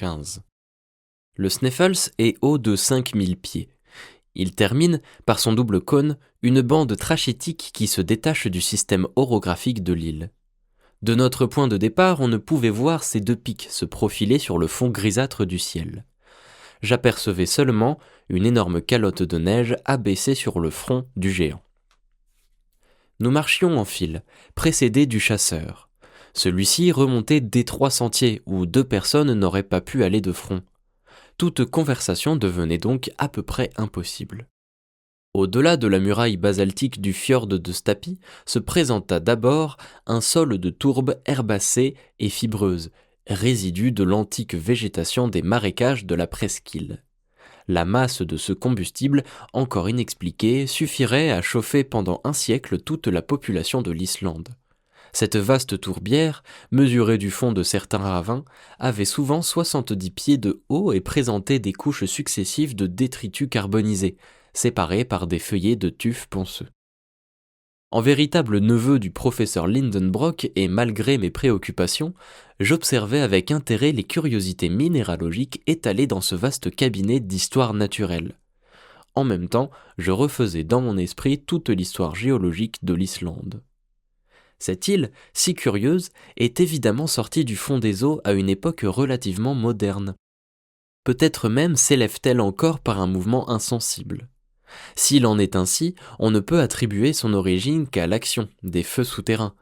1915. Le Sneffels est haut de 5000 pieds. Il termine, par son double cône, une bande trachytique qui se détache du système orographique de l'île. De notre point de départ, on ne pouvait voir ces deux pics se profiler sur le fond grisâtre du ciel. J'apercevais seulement une énorme calotte de neige abaissée sur le front du géant. Nous marchions en file, précédés du chasseur. Celui-ci remontait d'étroits sentiers où 2 personnes n'auraient pas pu aller de front. Toute conversation devenait donc à peu près impossible. Au-delà de la muraille basaltique du fjord de Stapi se présenta d'abord un sol de tourbe herbacée et fibreuse, résidu de l'antique végétation des marécages de la presqu'île. La masse de ce combustible, encore inexpliqué, suffirait à chauffer pendant un siècle toute la population de l'Islande. Cette vaste tourbière, mesurée du fond de certains ravins, avait souvent 70 pieds de haut et présentait des couches successives de détritus carbonisés, séparés par des feuillets de tuf ponceux. En véritable neveu du professeur Lindenbrock et malgré mes préoccupations, j'observais avec intérêt les curiosités minéralogiques étalées dans ce vaste cabinet d'histoire naturelle. En même temps, je refaisais dans mon esprit toute l'histoire géologique de l'Islande. Cette île, si curieuse, est évidemment sortie du fond des eaux à une époque relativement moderne. Peut-être même s'élève-t-elle encore par un mouvement insensible. S'il en est ainsi, on ne peut attribuer son origine qu'à l'action des feux souterrains.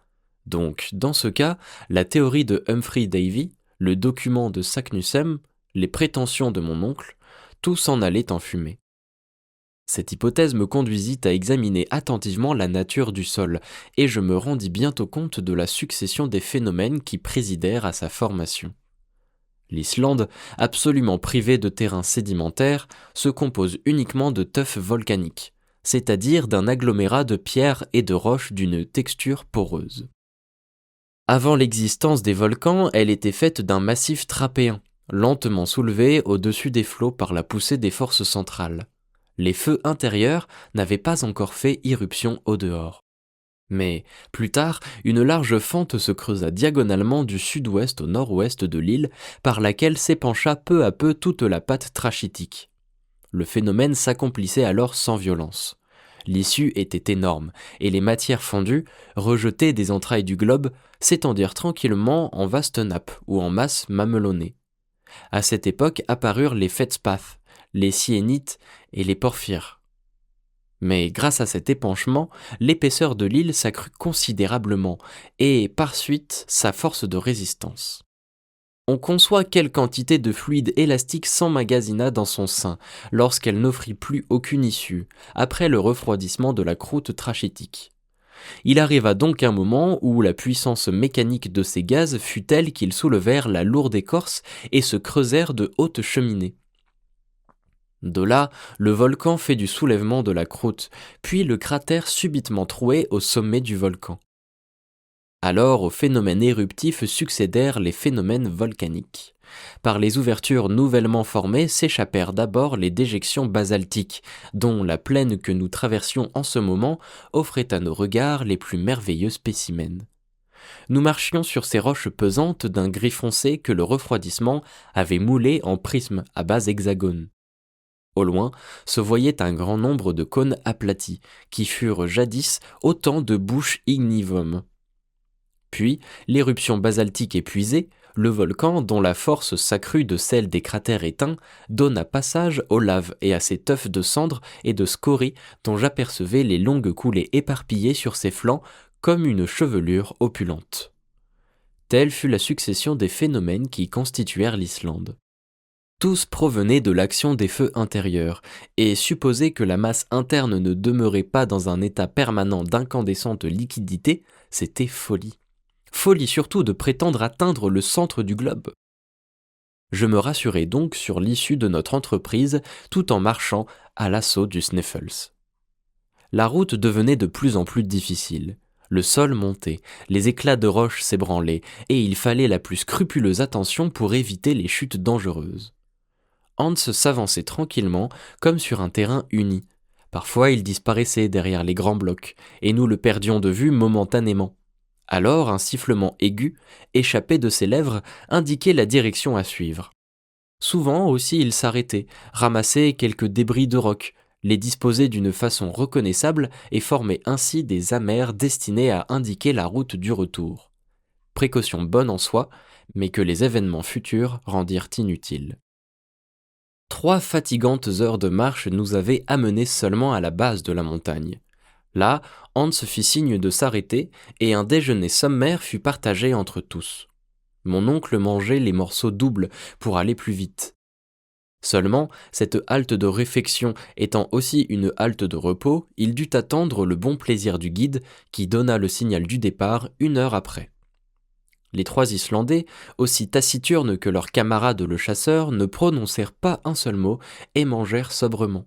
Donc, dans ce cas, la théorie de Humphrey Davy, le document de Saknussemm, les prétentions de mon oncle, tout s'en allait en fumée. Cette hypothèse me conduisit à examiner attentivement la nature du sol, et je me rendis bientôt compte de la succession des phénomènes qui présidèrent à sa formation. L'Islande, absolument privée de terrain sédimentaire, se compose uniquement de tufs volcaniques, c'est-à-dire d'un agglomérat de pierres et de roches d'une texture poreuse. Avant l'existence des volcans, elle était faite d'un massif trappéen, lentement soulevé au-dessus des flots par la poussée des forces centrales. Les feux intérieurs n'avaient pas encore fait irruption au dehors. Mais, plus tard, une large fente se creusa diagonalement du sud-ouest au nord-ouest de l'île, par laquelle s'épancha peu à peu toute la pâte trachytique. Le phénomène s'accomplissait alors sans violence. L'issue était énorme, et les matières fondues, rejetées des entrailles du globe, s'étendirent tranquillement en vastes nappes ou en masses mamelonnées. À cette époque apparurent les feldspaths, les syénites et les porphyres. Mais grâce à cet épanchement, l'épaisseur de l'île s'accrut considérablement et, par suite, sa force de résistance. On conçoit quelle quantité de fluide élastique s'emmagasina dans son sein lorsqu'elle n'offrit plus aucune issue, après le refroidissement de la croûte trachytique. Il arriva donc un moment où la puissance mécanique de ces gaz fut telle qu'ils soulevèrent la lourde écorce et se creusèrent de hautes cheminées. De là, le volcan fait du soulèvement de la croûte, puis le cratère subitement troué au sommet du volcan. Alors, aux phénomènes éruptifs succédèrent les phénomènes volcaniques. Par les ouvertures nouvellement formées s'échappèrent d'abord les déjections basaltiques, dont la plaine que nous traversions en ce moment offrait à nos regards les plus merveilleux spécimens. Nous marchions sur ces roches pesantes d'un gris foncé que le refroidissement avait moulées en prismes à base hexagone. Au loin se voyait un grand nombre de cônes aplatis, qui furent jadis autant de bouches ignivomes. Puis, l'éruption basaltique épuisée, le volcan, dont la force s'accrut de celle des cratères éteints, donna passage aux laves et à ces tufs de cendres et de scories dont j'apercevais les longues coulées éparpillées sur ses flancs comme une chevelure opulente. Telle fut la succession des phénomènes qui constituèrent l'Islande. Tous provenaient de l'action des feux intérieurs, et supposer que la masse interne ne demeurait pas dans un état permanent d'incandescente liquidité, c'était folie. Folie surtout de prétendre atteindre le centre du globe. Je me rassurai donc sur l'issue de notre entreprise tout en marchant à l'assaut du Sneffels. La route devenait de plus en plus difficile. Le sol montait, les éclats de roches s'ébranlaient, et il fallait la plus scrupuleuse attention pour éviter les chutes dangereuses. Hans s'avançait tranquillement, comme sur un terrain uni. Parfois il disparaissait derrière les grands blocs, et nous le perdions de vue momentanément. Alors un sifflement aigu, échappé de ses lèvres, indiquait la direction à suivre. Souvent aussi ils s'arrêtaient, ramassaient quelques débris de roc, les disposaient d'une façon reconnaissable et formaient ainsi des amers destinés à indiquer la route du retour. Précaution bonne en soi, mais que les événements futurs rendirent inutiles. 3 fatigantes heures de marche nous avaient amenés seulement à la base de la montagne. Là, Hans fit signe de s'arrêter et un déjeuner sommaire fut partagé entre tous. Mon oncle mangeait les morceaux doubles pour aller plus vite. Seulement, cette halte de réfection étant aussi une halte de repos, il dut attendre le bon plaisir du guide qui donna le signal du départ 1 heure après. Les 3 Islandais, aussi taciturnes que leurs camarades le chasseur, ne prononcèrent pas un seul mot et mangèrent sobrement.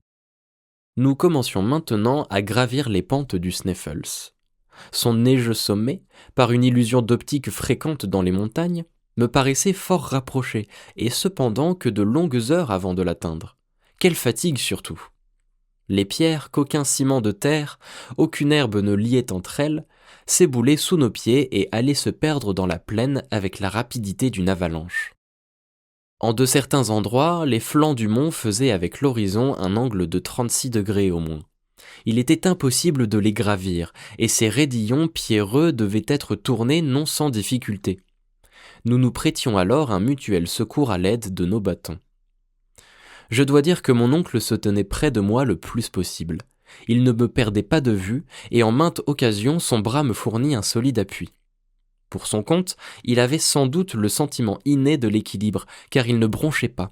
Nous commencions maintenant à gravir les pentes du Sneffels. Son neigeux sommet, par une illusion d'optique fréquente dans les montagnes, me paraissait fort rapproché, et cependant que de longues heures avant de l'atteindre. Quelle fatigue surtout! Les pierres qu'aucun ciment de terre, aucune herbe ne liait entre elles, s'éboulaient sous nos pieds et allaient se perdre dans la plaine avec la rapidité d'une avalanche. En de certains endroits, les flancs du mont faisaient avec l'horizon un angle de 36 degrés au moins. Il était impossible de les gravir, et ces raidillons pierreux devaient être tournés non sans difficulté. Nous nous prêtions alors un mutuel secours à l'aide de nos bâtons. Je dois dire que mon oncle se tenait près de moi le plus possible. Il ne me perdait pas de vue, et en maintes occasions son bras me fournit un solide appui. Pour son compte, il avait sans doute le sentiment inné de l'équilibre, car il ne bronchait pas.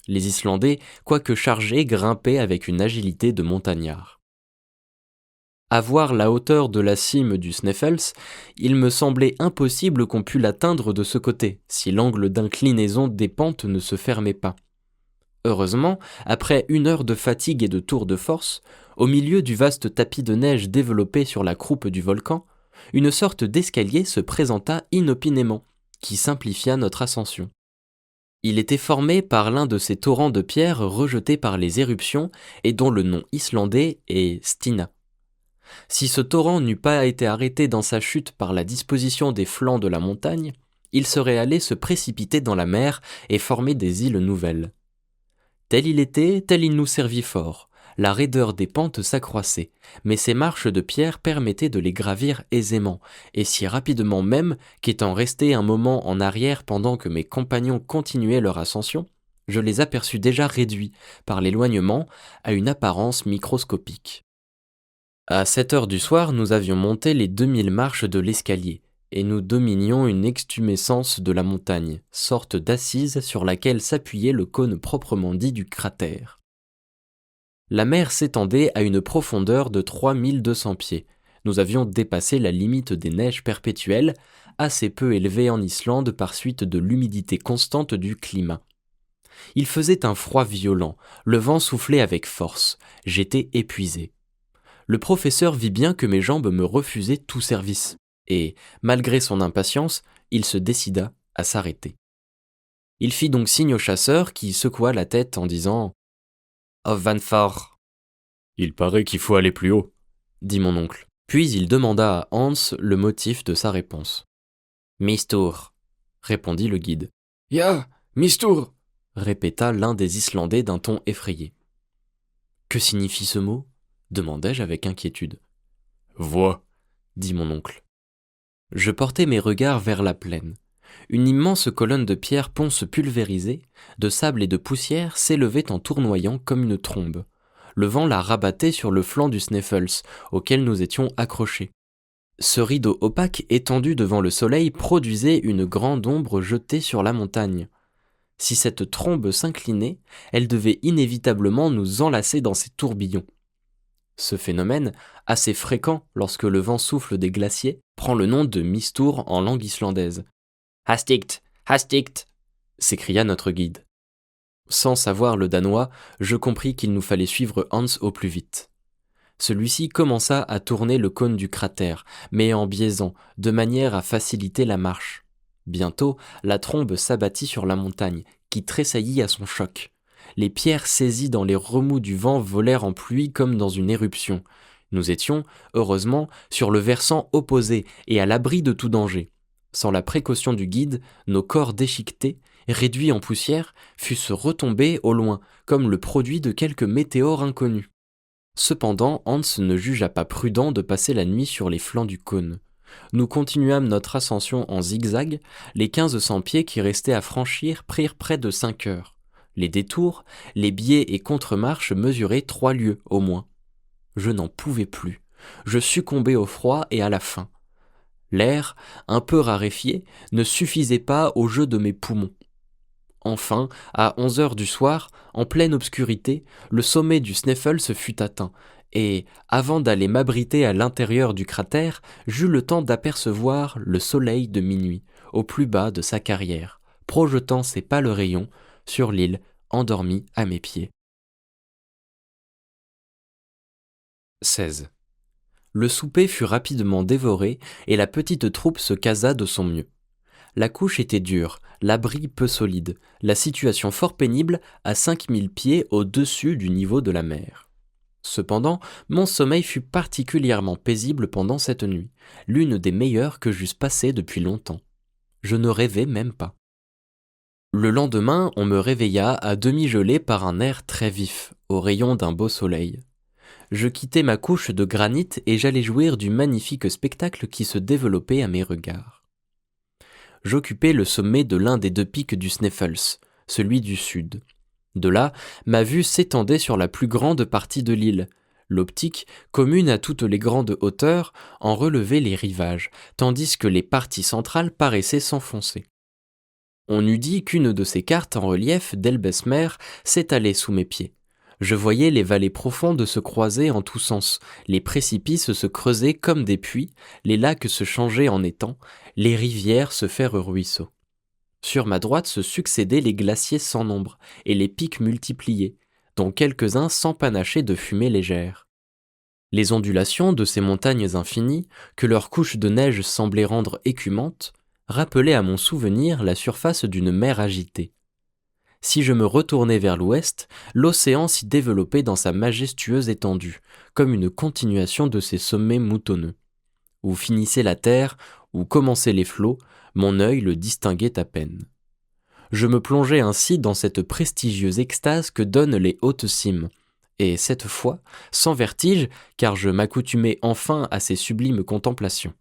Les Islandais, quoique chargés, grimpaient avec une agilité de montagnards. À voir la hauteur de la cime du Sneffels, il me semblait impossible qu'on pût l'atteindre de ce côté, si l'angle d'inclinaison des pentes ne se fermait pas. Heureusement, après 1 heure de fatigue et de tours de force, au milieu du vaste tapis de neige développé sur la croupe du volcan, une sorte d'escalier se présenta inopinément, qui simplifia notre ascension. Il était formé par l'un de ces torrents de pierre rejetés par les éruptions et dont le nom islandais est Stina. Si ce torrent n'eût pas été arrêté dans sa chute par la disposition des flancs de la montagne, il serait allé se précipiter dans la mer et former des îles nouvelles. Tel il était, tel il nous servit fort. La raideur des pentes s'accroissait, mais ces marches de pierre permettaient de les gravir aisément, et si rapidement même qu'étant resté un moment en arrière pendant que mes compagnons continuaient leur ascension, je les aperçus déjà réduits, par l'éloignement, à une apparence microscopique. À 7 heures du soir, nous avions monté les 2000 marches de l'escalier, et nous dominions une extumescence de la montagne, sorte d'assise sur laquelle s'appuyait le cône proprement dit du cratère. La mer s'étendait à une profondeur de 3200 pieds. Nous avions dépassé la limite des neiges perpétuelles, assez peu élevée en Islande par suite de l'humidité constante du climat. Il faisait un froid violent, le vent soufflait avec force, j'étais épuisé. Le professeur vit bien que mes jambes me refusaient tout service, et, malgré son impatience, il se décida à s'arrêter. Il fit donc signe au chasseur qui secoua la tête en disant « Of van far ». « Il paraît qu'il faut aller plus haut », dit mon oncle. Puis il demanda à Hans le motif de sa réponse. « Mistur », répondit le guide. « Ja, Mistur », répéta l'un des Islandais d'un ton effrayé. « Que signifie ce mot » demandai-je avec inquiétude. « Voix », dit mon oncle. Je portai mes regards vers la plaine. Une immense colonne de pierre ponce pulvérisée, de sable et de poussière s'élevait en tournoyant comme une trombe. Le vent la rabattait sur le flanc du Sneffels, auquel nous étions accrochés. Ce rideau opaque étendu devant le soleil produisait une grande ombre jetée sur la montagne. Si cette trombe s'inclinait, elle devait inévitablement nous enlacer dans ses tourbillons. Ce phénomène, assez fréquent lorsque le vent souffle des glaciers, prend le nom de mistour en langue islandaise. « Hastigt, hastigt » s'écria notre guide. Sans savoir le danois, je compris qu'il nous fallait suivre Hans au plus vite. Celui-ci commença à tourner le cône du cratère, mais en biaisant, de manière à faciliter la marche. Bientôt, la trombe s'abattit sur la montagne, qui tressaillit à son choc. Les pierres saisies dans les remous du vent volèrent en pluie comme dans une éruption. Nous étions, heureusement, sur le versant opposé et à l'abri de tout danger. Sans la précaution du guide, nos corps déchiquetés, réduits en poussière, fussent retombés au loin, comme le produit de quelque météore inconnu. Cependant, Hans ne jugea pas prudent de passer la nuit sur les flancs du cône. Nous continuâmes notre ascension en zigzag, les 1500 pieds qui restaient à franchir prirent près de 5 heures. Les détours, les biais et contre-marches mesuraient 3 lieues au moins. Je n'en pouvais plus. Je succombais au froid et à la faim. L'air, un peu raréfié, ne suffisait pas au jeu de mes poumons. Enfin, à 11 heures du soir, en pleine obscurité, le sommet du Sneffels fut atteint, et, avant d'aller m'abriter à l'intérieur du cratère, j'eus le temps d'apercevoir le soleil de minuit, au plus bas de sa carrière, projetant ses pâles rayons sur l'île endormie à mes pieds. 16. Le souper fut rapidement dévoré et la petite troupe se casa de son mieux. La couche était dure, l'abri peu solide, la situation fort pénible à 5000 pieds au-dessus du niveau de la mer. Cependant, mon sommeil fut particulièrement paisible pendant cette nuit, l'une des meilleures que j'eusse passées depuis longtemps. Je ne rêvais même pas. Le lendemain, on me réveilla à demi gelé par un air très vif, aux rayons d'un beau soleil. Je quittai ma couche de granit et j'allais jouir du magnifique spectacle qui se développait à mes regards. J'occupais le sommet de l'un des 2 pics du Sneffels, celui du sud. De là, ma vue s'étendait sur la plus grande partie de l'île. L'optique, commune à toutes les grandes hauteurs, en relevait les rivages, tandis que les parties centrales paraissaient s'enfoncer. On eût dit qu'une de ces cartes en relief d'Elbesmer s'étalait sous mes pieds. Je voyais les vallées profondes se croiser en tous sens, les précipices se creuser comme des puits, les lacs se changer en étangs, les rivières se faire ruisseaux. Sur ma droite se succédaient les glaciers sans nombre et les pics multipliés, dont quelques-uns s'empanachaient de fumée légère. Les ondulations de ces montagnes infinies, que leurs couches de neige semblaient rendre écumantes, rappelaient à mon souvenir la surface d'une mer agitée. Si je me retournais vers l'ouest, l'océan s'y développait dans sa majestueuse étendue, comme une continuation de ses sommets moutonneux. Où finissait la terre, où commençaient les flots, mon œil le distinguait à peine. Je me plongeais ainsi dans cette prestigieuse extase que donnent les hautes cimes, et cette fois, sans vertige, car je m'accoutumais enfin à ces sublimes contemplations.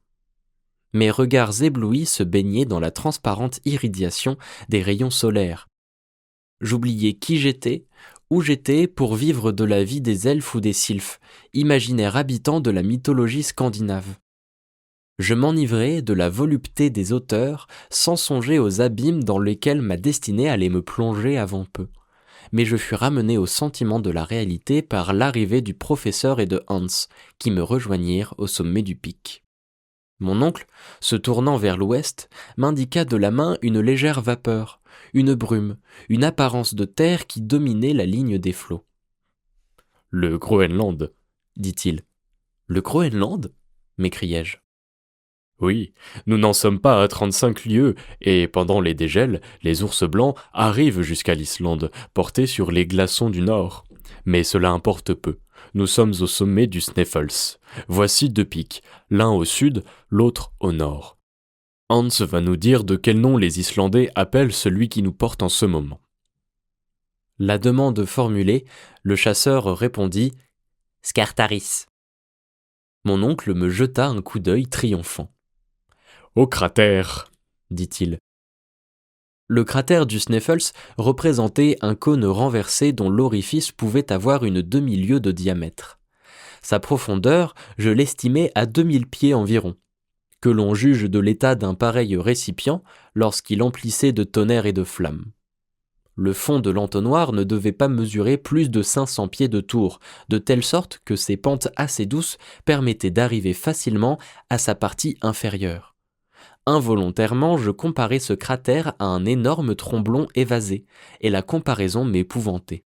Mes regards éblouis se baignaient dans la transparente irradiation des rayons solaires. J'oubliais qui j'étais, où j'étais pour vivre de la vie des elfes ou des sylphes, imaginaires habitants de la mythologie scandinave. Je m'enivrais de la volupté des auteurs sans songer aux abîmes dans lesquels ma destinée allait me plonger avant peu. Mais je fus ramené au sentiment de la réalité par l'arrivée du professeur et de Hans, qui me rejoignirent au sommet du pic. Mon oncle, se tournant vers l'ouest, m'indiqua de la main une légère vapeur, une brume, une apparence de terre qui dominait la ligne des flots. « Le Groenland, dit-il. »« Le Groenland » m'écriai-je. « Oui, nous n'en sommes pas à 35 lieues, et pendant les dégels, les ours blancs arrivent jusqu'à l'Islande, portés sur les glaçons du nord. Mais cela importe peu. Nous sommes au sommet du Sneffels. Voici 2 pics, l'un au sud, l'autre au nord. Hans va nous dire de quel nom les Islandais appellent celui qui nous porte en ce moment. » La demande formulée, le chasseur répondit « Scartaris ». Mon oncle me jeta un coup d'œil triomphant. « Au cratère !» dit-il. Le cratère du Sneffels représentait un cône renversé dont l'orifice pouvait avoir une demi-lieue de diamètre. Sa profondeur, je l'estimais à 2000 pieds environ. Que l'on juge de l'état d'un pareil récipient lorsqu'il emplissait de tonnerre et de flammes. Le fond de l'entonnoir ne devait pas mesurer plus de 500 pieds de tour, de telle sorte que ses pentes assez douces permettaient d'arriver facilement à sa partie inférieure. Involontairement, je comparais ce cratère à un énorme tromblon évasé, et la comparaison m'épouvantait.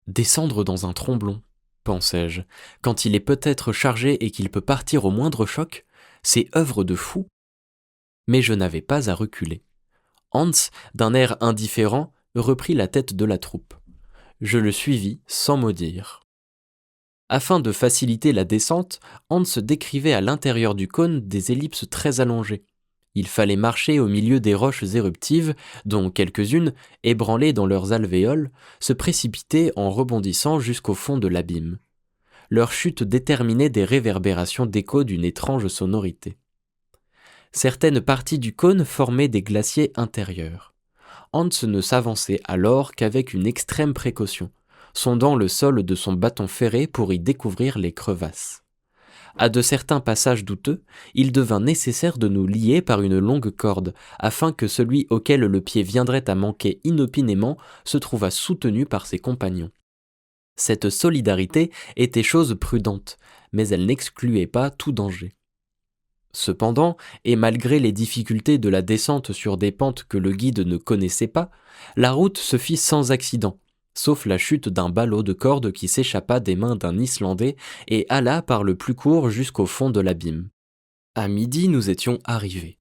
Descendre dans un tromblon, pensais-je, quand il est peut-être chargé et qu'il peut partir au moindre choc, c'est œuvre de fou. Mais je n'avais pas à reculer. Hans, d'un air indifférent, reprit la tête de la troupe. Je le suivis sans mot dire. Afin de faciliter la descente, Hans décrivait à l'intérieur du cône des ellipses très allongées. Il fallait marcher au milieu des roches éruptives, dont quelques-unes, ébranlées dans leurs alvéoles, se précipitaient en rebondissant jusqu'au fond de l'abîme. Leur chute déterminait des réverbérations d'écho d'une étrange sonorité. Certaines parties du cône formaient des glaciers intérieurs. Hans ne s'avançait alors qu'avec une extrême précaution, sondant le sol de son bâton ferré pour y découvrir les crevasses. À de certains passages douteux, il devint nécessaire de nous lier par une longue corde, afin que celui auquel le pied viendrait à manquer inopinément se trouvât soutenu par ses compagnons. Cette solidarité était chose prudente, mais elle n'excluait pas tout danger. Cependant, et malgré les difficultés de la descente sur des pentes que le guide ne connaissait pas, la route se fit sans accident, sauf la chute d'un ballot de corde qui s'échappa des mains d'un Islandais et alla par le plus court jusqu'au fond de l'abîme. À midi, nous étions arrivés.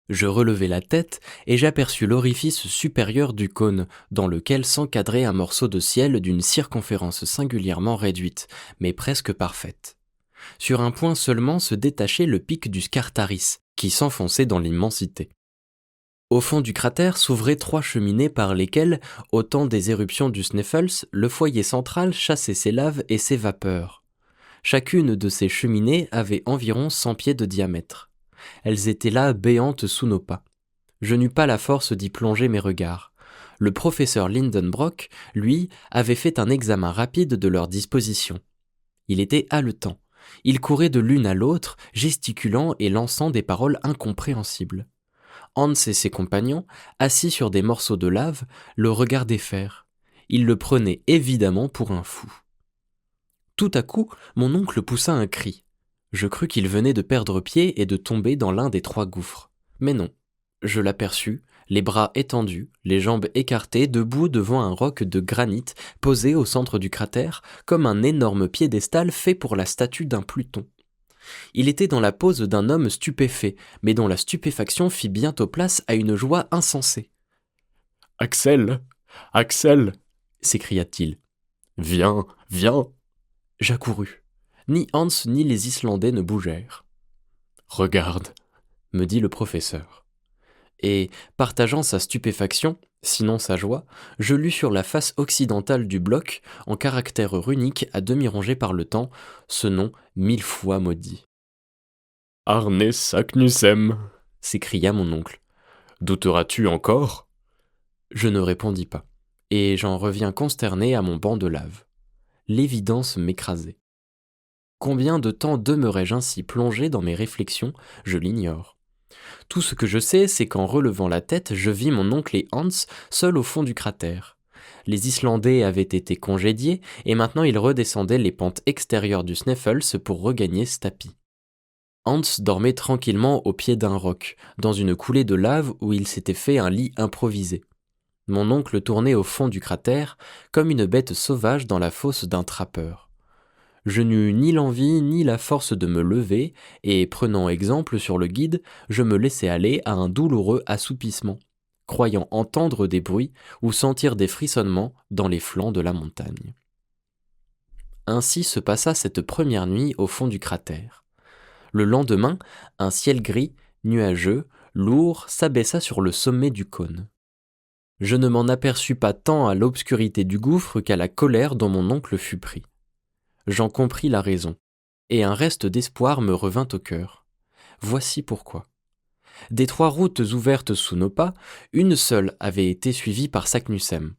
Je relevai la tête et j'aperçus l'orifice supérieur du cône, dans lequel s'encadrait un morceau de ciel d'une circonférence singulièrement réduite, mais presque parfaite. Sur un point seulement se détachait le pic du Scartaris, qui s'enfonçait dans l'immensité. Au fond du cratère s'ouvraient 3 cheminées par lesquelles, au temps des éruptions du Sneffels, le foyer central chassait ses laves et ses vapeurs. Chacune de ces cheminées avait environ 100 pieds de diamètre. Elles étaient là béantes sous nos pas. Je n'eus pas la force d'y plonger mes regards. Le professeur Lindenbrock, lui, avait fait un examen rapide de leur disposition. Il était haletant. Il courait de l'une à l'autre, gesticulant et lançant des paroles incompréhensibles. Hans et ses compagnons, assis sur des morceaux de lave, le regardaient faire. Ils le prenaient évidemment pour un fou. Tout à coup, mon oncle poussa un cri. Je crus qu'il venait de perdre pied et de tomber dans l'un des 3 gouffres. Mais non. Je l'aperçus, les bras étendus, les jambes écartées, debout devant un roc de granit posé au centre du cratère, comme un énorme piédestal fait pour la statue d'un Pluton. Il était dans la pose d'un homme stupéfait, mais dont la stupéfaction fit bientôt place à une joie insensée. « Axel, Axel !» s'écria-t-il. « Viens, viens !» J'accourus. Ni Hans ni les Islandais ne bougèrent. « Regarde !» me dit le professeur. Et, partageant sa stupéfaction, sinon sa joie, je lus sur la face occidentale du bloc, en caractères runiques à demi rongés par le temps, ce nom 1000 fois maudit. « Arne Saknussemm » s'écria mon oncle. « Douteras-tu encore ?» Je ne répondis pas, et j'en reviens consterné à mon banc de lave. L'évidence m'écrasait. Combien de temps demeurai-je ainsi plongé dans mes réflexions, je l'ignore. Tout ce que je sais, c'est qu'en relevant la tête, je vis mon oncle et Hans seuls au fond du cratère. Les Islandais avaient été congédiés, et maintenant ils redescendaient les pentes extérieures du Sneffels pour regagner Stapi. Hans dormait tranquillement au pied d'un roc, dans une coulée de lave où il s'était fait un lit improvisé. Mon oncle tournait au fond du cratère, comme une bête sauvage dans la fosse d'un trappeur. Je n'eus ni l'envie ni la force de me lever, et prenant exemple sur le guide, je me laissai aller à un douloureux assoupissement, croyant entendre des bruits ou sentir des frissonnements dans les flancs de la montagne. Ainsi se passa cette première nuit au fond du cratère. Le lendemain, un ciel gris, nuageux, lourd, s'abaissa sur le sommet du cône. Je ne m'en aperçus pas tant à l'obscurité du gouffre qu'à la colère dont mon oncle fut pris. J'en compris la raison, et un reste d'espoir me revint au cœur. Voici pourquoi. Des 3 routes ouvertes sous nos pas, une seule avait été suivie par Saknussemm.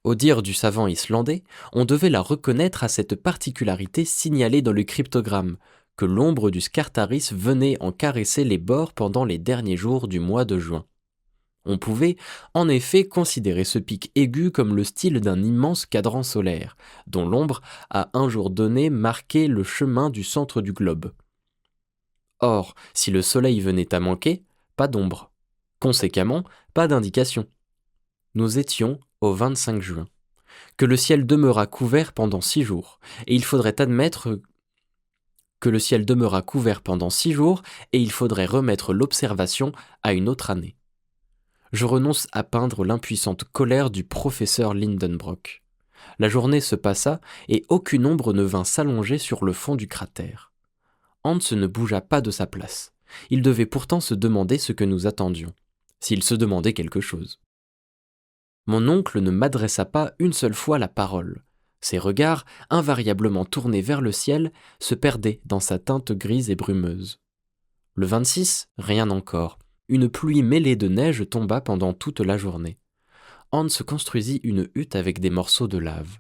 Au dire du savant islandais, on devait la reconnaître à cette particularité signalée dans le cryptogramme, que l'ombre du Scartaris venait en caresser les bords pendant les derniers jours du mois de juin. On pouvait, en effet, considérer ce pic aigu comme le style d'un immense cadran solaire, dont l'ombre a un jour donné marqué le chemin du centre du globe. Or, si le soleil venait à manquer, pas d'ombre. Conséquemment, pas d'indication. Nous étions au 25 juin. Que le ciel demeura couvert pendant 6 jours, et il faudrait admettre que le ciel demeura couvert pendant 6 jours, et il faudrait remettre l'observation à une autre année. Je renonce à peindre l'impuissante colère du professeur Lindenbrock. La journée se passa et aucune ombre ne vint s'allonger sur le fond du cratère. Hans ne bougea pas de sa place. Il devait pourtant se demander ce que nous attendions, s'il se demandait quelque chose. Mon oncle ne m'adressa pas une seule fois la parole. Ses regards, invariablement tournés vers le ciel, se perdaient dans sa teinte grise et brumeuse. Le 26, rien encore. Une pluie mêlée de neige tomba pendant toute la journée. Hans construisit une hutte avec des morceaux de lave.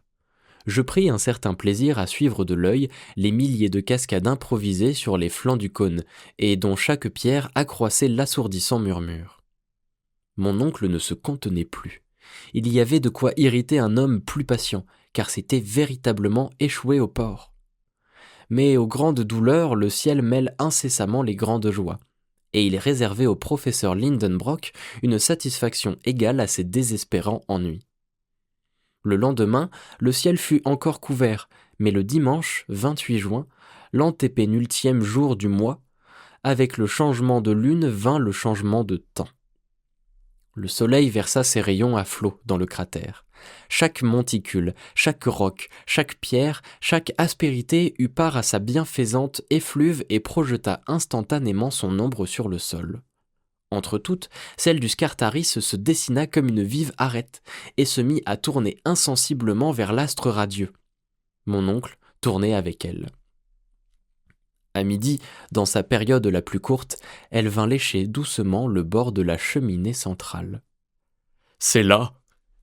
Je pris un certain plaisir à suivre de l'œil les milliers de cascades improvisées sur les flancs du cône, et dont chaque pierre accroissait l'assourdissant murmure. Mon oncle ne se contenait plus. Il y avait de quoi irriter un homme plus patient, car c'était véritablement échoué au port. Mais aux grandes douleurs, le ciel mêle incessamment les grandes joies, et il réservait au professeur Lindenbrock une satisfaction égale à ses désespérants ennuis. Le lendemain, le ciel fut encore couvert, mais le dimanche 28 juin, l'antépénultième jour du mois, avec le changement de lune vint le changement de temps. Le soleil versa ses rayons à flots dans le cratère. Chaque monticule, chaque roc, chaque pierre, chaque aspérité eut part à sa bienfaisante effluve et projeta instantanément son ombre sur le sol. Entre toutes, celle du Scartaris se dessina comme une vive arête et se mit à tourner insensiblement vers l'astre radieux. Mon oncle tournait avec elle. À midi, dans sa période la plus courte, elle vint lécher doucement le bord de la cheminée centrale. « C'est là !»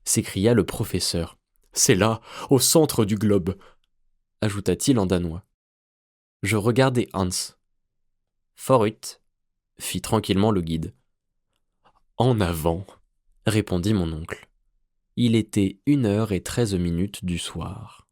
s'écria le professeur. « C'est là, au centre du globe !» ajouta-t-il en danois. Je regardai Hans. « Forut !» fit tranquillement le guide. « En avant !» répondit mon oncle. Il était 1h13 du soir.